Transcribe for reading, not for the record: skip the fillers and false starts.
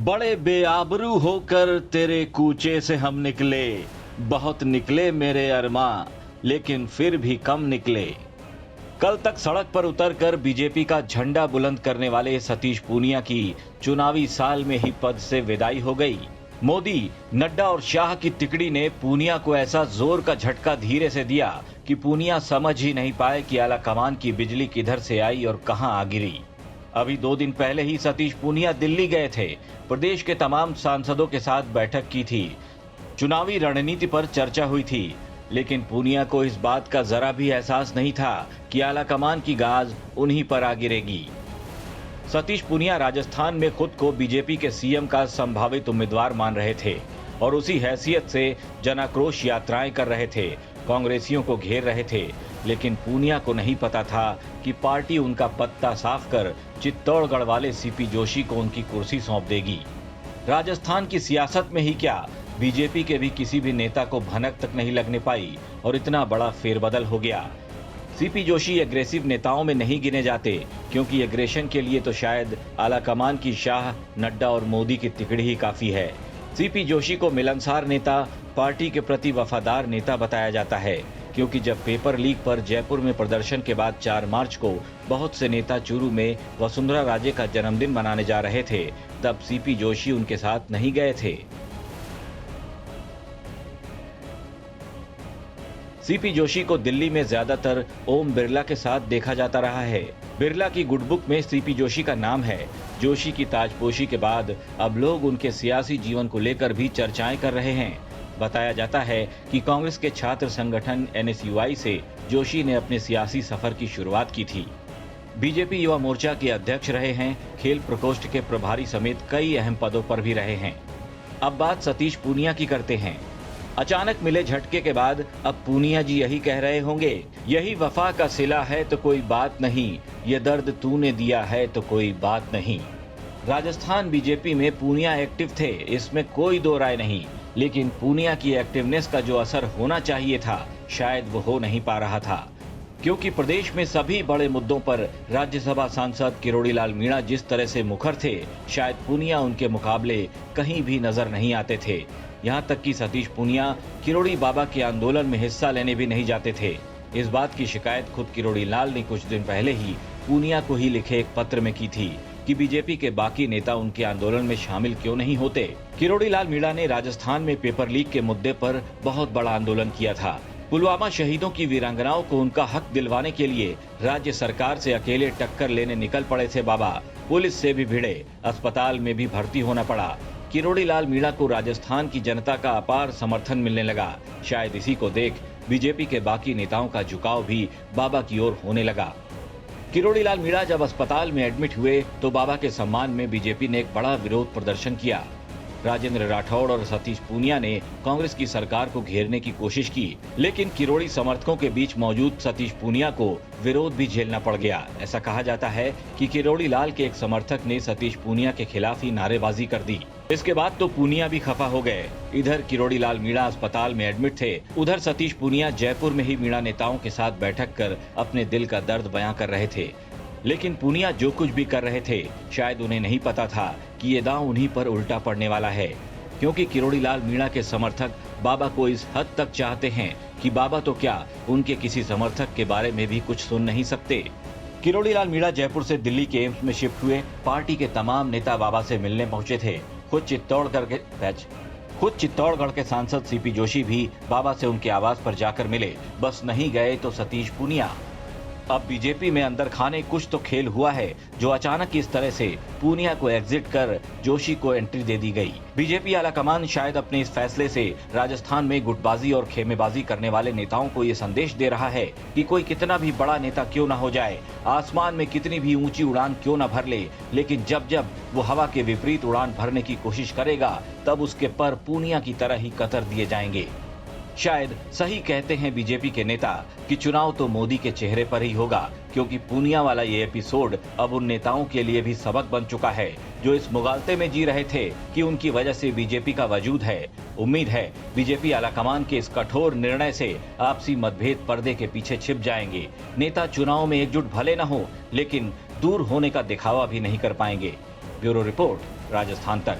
बड़े बेआबरू होकर तेरे कूचे से हम निकले, बहुत निकले मेरे अरमां, लेकिन फिर भी कम निकले। कल तक सड़क पर उतरकर बीजेपी का झंडा बुलंद करने वाले सतीश पूनिया की चुनावी साल में ही पद से विदाई हो गई। मोदी, नड्डा और शाह की तिकड़ी ने पूनिया को ऐसा जोर का झटका धीरे से दिया कि पूनिया समझ ही नहीं पाए कि आला कमान की बिजली किधर से आई और कहां आ गिरी। अभी 2 दिन पहले ही सतीश पूनिया दिल्ली गए थे, प्रदेश के तमाम सांसदों के साथ बैठक की थी, चुनावी रणनीति पर चर्चा हुई थी, लेकिन पूनिया को इस बात का जरा भी एहसास नहीं था कि आला कमान की गाज उन्हीं पर आ गिरेगी। सतीश पूनिया राजस्थान में खुद को बीजेपी के सीएम का संभावित उम्मीदवार मान रहे थे और उसी हैसियत से जनाक्रोश यात्राएं कर रहे थे, कांग्रेसियों को घेर रहे थे, लेकिन पूनिया को नहीं पता था कि पार्टी उनका पत्ता साफ कर चित्तौड़गढ़ वाले सीपी जोशी को उनकी कुर्सी सौंप देगी। राजस्थान की सियासत में ही क्या, बीजेपी के भी किसी भी नेता को भनक तक नहीं लगने पाई और इतना बड़ा फेरबदल हो गया। सीपी जोशी एग्रेसिव नेताओं में नहीं गिने जाते, क्योंकि एग्रेशन के लिए तो शायद आला कमान की शाह, नड्डा और मोदी की तिकड़ी ही काफी है। सीपी जोशी को मिलनसार नेता, पार्टी के प्रति वफादार नेता बताया जाता है, क्योंकि जब पेपर लीक पर जयपुर में प्रदर्शन के बाद 4 मार्च को बहुत से नेता चूरू में वसुंधरा राजे का जन्मदिन मनाने जा रहे थे, तब सीपी जोशी उनके साथ नहीं गए थे। सीपी जोशी को दिल्ली में ज्यादातर ओम बिरला के साथ देखा जाता रहा है। बिरला की गुडबुक में सीपी जोशी का नाम है। जोशी की ताजपोशी के बाद अब लोग उनके सियासी जीवन को लेकर भी चर्चाएं कर रहे हैं। बताया जाता है कि कांग्रेस के छात्र संगठन NSUI से जोशी ने अपने सियासी सफर की शुरुआत की थी। बीजेपी युवा मोर्चा के अध्यक्ष रहे हैं, खेल प्रकोष्ठ के प्रभारी समेत कई अहम पदों पर भी रहे हैं। अब बात सतीश पूनिया की करते हैं। अचानक मिले झटके के बाद अब पूनिया जी यही कह रहे होंगे, यही वफा का सिला है तो कोई बात नहीं, ये दर्द तूने दिया है तो कोई बात नहीं। राजस्थान बीजेपी में पूनिया एक्टिव थे, इसमें कोई दो राय नहीं, लेकिन पूनिया की एक्टिवनेस का जो असर होना चाहिए था, शायद वो हो नहीं पा रहा था, क्योंकि प्रदेश में सभी बड़े मुद्दों पर राज्यसभा सांसद किरोड़ी लाल मीणा जिस तरह से मुखर थे, शायद पूनिया उनके मुकाबले कहीं भी नजर नहीं आते थे। यहाँ तक कि सतीश पूनिया किरोड़ी बाबा के आंदोलन में हिस्सा लेने भी नहीं जाते थे। इस बात की शिकायत खुद किरोड़ी लाल ने कुछ दिन पहले ही पूनिया को ही लिखे एक पत्र में की थी कि बीजेपी के बाकी नेता उनके आंदोलन में शामिल क्यों नहीं होते। किरोड़ी लाल मीणा ने राजस्थान में पेपर लीक के मुद्दे पर बहुत बड़ा आंदोलन किया था। पुलवामा शहीदों की वीरांगनाओं को उनका हक दिलवाने के लिए राज्य सरकार से अकेले टक्कर लेने निकल पड़े थे बाबा। पुलिस से भी भिड़े, अस्पताल में भी भर्ती होना पड़ा। किरोड़ी लाल मीणा को राजस्थान की जनता का अपार समर्थन मिलने लगा। शायद इसी को देख बीजेपी के बाकी नेताओं का झुकाव भी बाबा की ओर होने लगा। किरोड़ी लाल मीणा जब अस्पताल में एडमिट हुए तो बाबा के सम्मान में बीजेपी ने एक बड़ा विरोध प्रदर्शन किया। राजेंद्र राठौड़ और सतीश पूनिया ने कांग्रेस की सरकार को घेरने की कोशिश की, लेकिन किरोड़ी समर्थकों के बीच मौजूद सतीश पूनिया को विरोध भी झेलना पड़ गया। ऐसा कहा जाता है कि किरोड़ी लाल के एक समर्थक ने सतीश पूनिया के खिलाफ ही नारेबाजी कर दी। इसके बाद तो पूनिया भी खफा हो गए। इधर किरोड़ी लाल मीणा अस्पताल में एडमिट थे, उधर सतीश पूनिया जयपुर में ही मीणा नेताओं के साथ बैठक कर अपने दिल का दर्द बयां कर रहे थे। लेकिन पूनिया जो कुछ भी कर रहे थे, शायद उन्हें नहीं पता था कि ये दांव उन्हीं पर उल्टा पड़ने वाला है, क्योंकि किरोड़ी लाल मीणा के समर्थक बाबा को इस हद तक चाहते हैं कि बाबा तो क्या, उनके किसी समर्थक के बारे में भी कुछ सुन नहीं सकते। किरोड़ी लाल मीणा जयपुर से दिल्ली के एम्स में शिफ्ट हुए। पार्टी के तमाम नेता बाबा से मिलने पहुंचे थे। खुद चित्तौड़गढ़ के सांसद सीपी जोशी भी बाबा से उनके आवास पर जाकर मिले। बस नहीं गए तो सतीश पूनिया। अब बीजेपी में अंदर खाने कुछ तो खेल हुआ है, जो अचानक इस तरह से पूनिया को एग्जिट कर जोशी को एंट्री दे दी गई। बीजेपी आलाकमान शायद अपने इस फैसले से राजस्थान में गुटबाजी और खेमेबाजी करने वाले नेताओं को ये संदेश दे रहा है कि कोई कितना भी बड़ा नेता क्यों न हो जाए, आसमान में कितनी भी ऊंची उड़ान क्यों न भर ले, लेकिन जब जब वो हवा के विपरीत उड़ान भरने की कोशिश करेगा, तब उसके पर पूनिया की तरह ही कतर दिए जाएंगे। शायद सही कहते हैं बीजेपी के नेता कि चुनाव तो मोदी के चेहरे पर ही होगा, क्योंकि पूनिया वाला ये एपिसोड अब उन नेताओं के लिए भी सबक बन चुका है, जो इस मुगालते में जी रहे थे कि उनकी वजह से बीजेपी का वजूद है। उम्मीद है बीजेपी आलाकमान के इस कठोर निर्णय से आपसी मतभेद पर्दे के पीछे छिप जाएंगे। नेता चुनाव में एकजुट भले न हो, लेकिन दूर होने का दिखावा भी नहीं कर पाएंगे। ब्यूरो रिपोर्ट, राजस्थान तक।